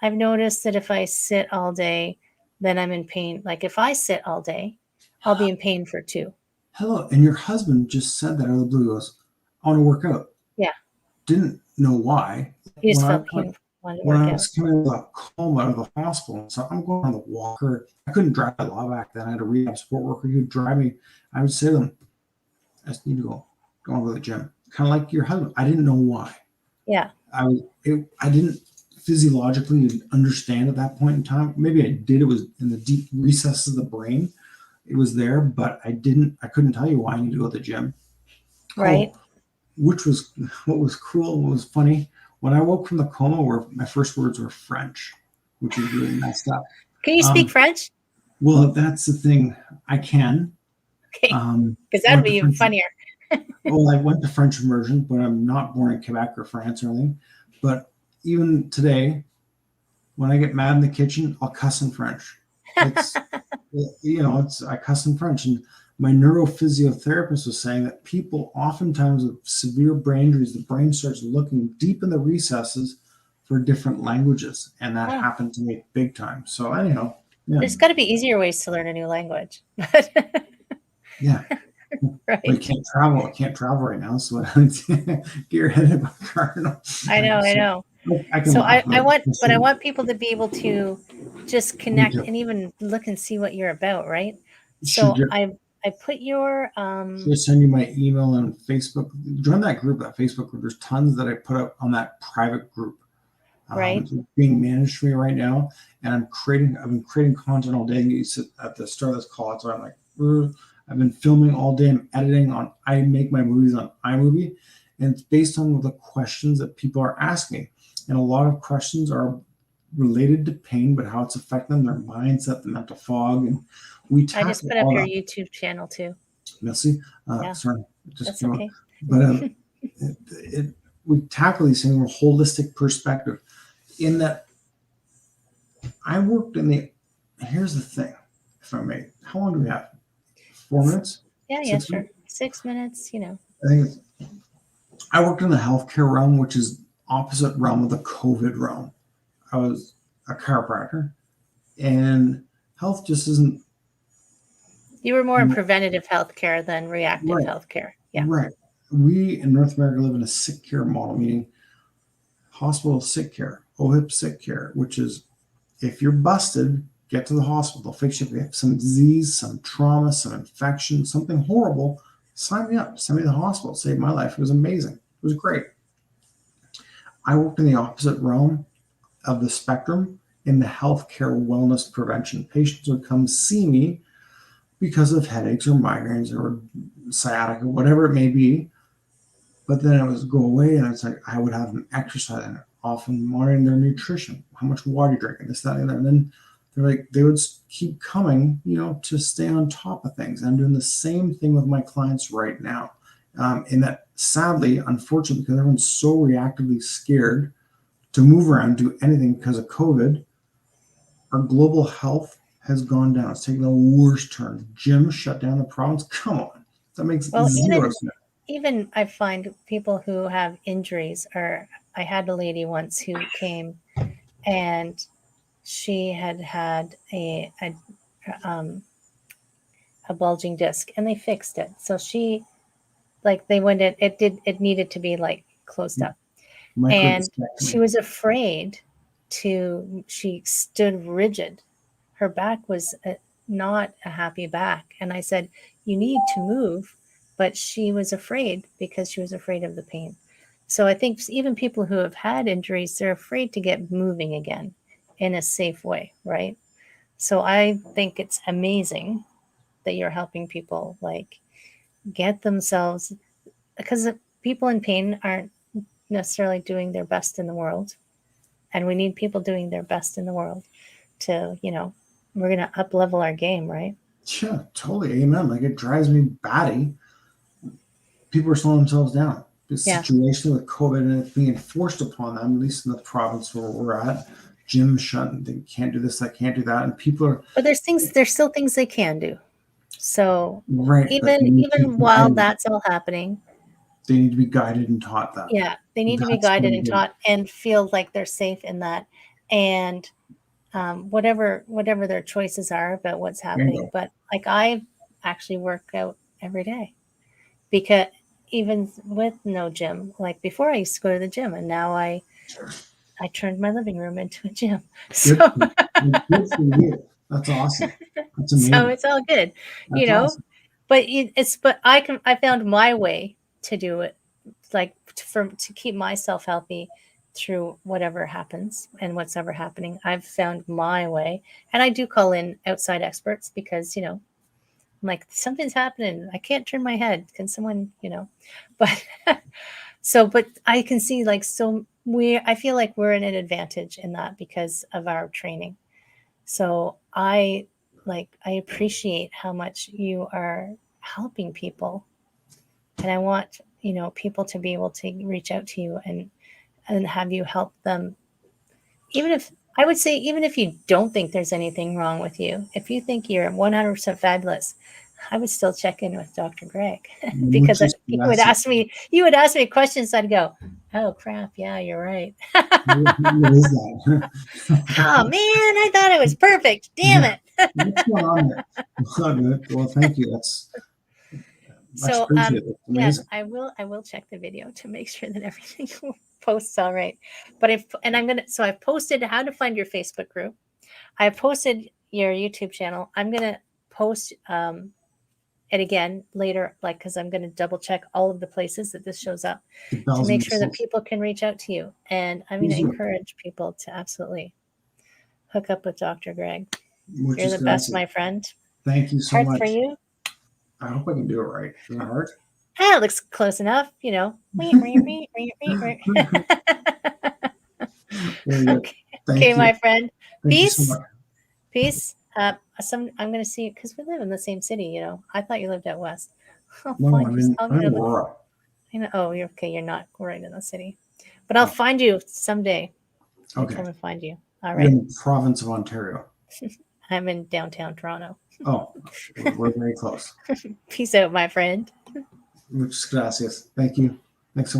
I've noticed that if I sit all day, then I'm in pain. Like if I sit all day, I'll be in pain for 2. Hello. And your husband just said that out of the blue. He goes, I want to work out. Yeah. Didn't know why. You just felt he wanted to When work I out. was coming out of the coma out of the hospital, so I'm going on the walker. I couldn't drive a lot back then. I had a rehab support worker who would drive me. I would say to them, I just need to go on to the gym. Kind of like your husband. I didn't know why. Yeah. I didn't physiologically understand at that point in time. Maybe I did. It was in the deep recesses of the brain. It was there, but I couldn't tell you why I need to go to the gym. Right. Oh, which was what was cool, what was funny. When I woke from the coma, where my first words were French, which is really messed up. Can you speak French? Well, that's the thing. I can. Okay. Because I that'd went to be even French. funnier. Well, I went to French immersion, but I'm not born in Quebec or France or anything. But even today, when I get mad in the kitchen, I'll cuss in French. It's I cuss in French. And my neurophysiotherapist was saying that people oftentimes with severe brain injuries, the brain starts looking deep in the recesses for different languages. And that Oh, happened to me big time. So anyhow, yeah. there's got to be easier ways to learn a new language. Yeah. But you Right. can't travel. I can't travel right now. So get your head in my car. I know. I So know. I can So laugh I about want, it. but I want people to be able to just Me connect too. and even look and see what you're about, right? Should So you I put your should I send you my email and Facebook? Join that group, that Facebook group. There's tons that I put up on that private group. right. It's being managed for me right now, and I've been creating content all day. And you sit at the start of this call, so I'm like, "Ugh." I've been filming all day. I'm editing on. I make my movies on iMovie, and it's based on the questions that people are asking. And a lot of questions are related to pain, but how it's affecting them, their mindset, the mental fog, and we I just tackle put up all your that. YouTube channel too. Merci. Yeah, Sorry, it just that's came up. okay. But we tackle these things from a holistic perspective. In that, I worked in the. Here's the thing, if I may. How long do we have? 4 minutes? Yeah, yeah, 6 minutes? sure. 6 minutes. I think I worked in the healthcare realm, which is opposite realm of the COVID realm. I was a chiropractor, and health just isn't You were more in preventative healthcare than reactive right. healthcare. Yeah. Right. We in North America live in a sick care model, meaning hospital sick care, OHIP sick care, which is if you're busted, get to the hospital. They'll fix you. If you have some disease, some trauma, some infection, something horrible, sign me up. Send me to the hospital. It saved my life. It was amazing. It was great. I worked in the opposite realm of the spectrum in the healthcare wellness prevention. Patients would come see me because of headaches or migraines or sciatica, whatever it may be. But then it was go away, and it's like I would have them exercise and often monitoring their nutrition, how much water you drink, and this, that, and the other. And then they would keep coming, to stay on top of things. I'm doing the same thing with my clients right now. In that, sadly, unfortunately, because everyone's so reactively scared to move around, do anything because of COVID, our global health has gone down. It's taken the worst turn. Gyms shut down the province. Come on, that makes Well, zero sense. even I find people who have injuries, or I had a lady once who came and she had um, a bulging disc and they fixed it. So she, like, they went in, it needed to be like closed up. And she was afraid she stood rigid. Her back was not a happy back. And I said, you need to move. But she was afraid because she was afraid of the pain. So I think even people who have had injuries, they're afraid to get moving again in a safe way, right? So I think it's amazing that you're helping people like get themselves, because people in pain aren't necessarily doing their best in the world. And we need people doing their best in the world to, we're going to up level our game, right? Yeah, totally. Amen. Like it drives me batty. People are slowing themselves down. The situation with COVID and it's being forced upon them, at least in the province where we're at, gyms shut, they can't do this, they can't do that. And people are. But there's still things they can do. So right, even while that's all happening, They need to be guided and taught that. Yeah, they need to be That's guided really and good. taught and feel like they're safe in that. And whatever their choices are about what's happening. Bingo. But like I actually work out every day because even with no gym, like before I used to go to the gym, and now I turned my living room into a gym. So Good. Good for you. That's awesome. That's so amazing. it's all good, you That's know. awesome. But I found my way to do it, like to keep myself healthy through whatever happens and what's ever happening. I've found my way, and I do call in outside experts because I'm like, something's happening, I can't turn my head, can someone, but but I can see, like, so I feel like we're in an advantage in that because of our training. So I appreciate how much you are helping people, and I want people to be able to reach out to you and have you help them. Even if I would say, even if you don't think there's anything wrong with you, if you think you're 100% fabulous, I would still check in with Dr. Greg because Which is gracias. you would ask me questions. I'd go, oh crap, yeah, you're right. What is that? Oh man, I thought it was perfect. Damn Yeah. it. What's going on there? Oh, good. Well, thank you. That's much So appreciated. That's yes, amazing. I will check the video to make sure that everything posts all right. But I've posted how to find your Facebook group. I posted your YouTube channel. I'm gonna post it again later, like, because I'm gonna double check all of the places that this shows up The to bells and make sure that whistles. people can reach out to you. And I'm gonna Please do. encourage people to absolutely hook up with Dr. Greg. Which You're is the best, gracias. my friend. Thank you so Heart for much. you. I hope I can do it right. Is that hard? Ah, it looks close enough, Very good. Okay, Thank okay, you. my friend. Thank you so Peace. much. Peace. I'm gonna see, because we live in the same city. I thought you lived out west. I'll No, find I'm you. in I'm I'm in gonna. Aurora. Oh, you're okay. You're not right in the city, but I'll Oh, find you someday. I'll okay. come and find you. All You're right. in the province of Ontario. I'm in downtown Toronto. Oh, we're very close. Peace out, my friend. Muchas gracias. Thank you.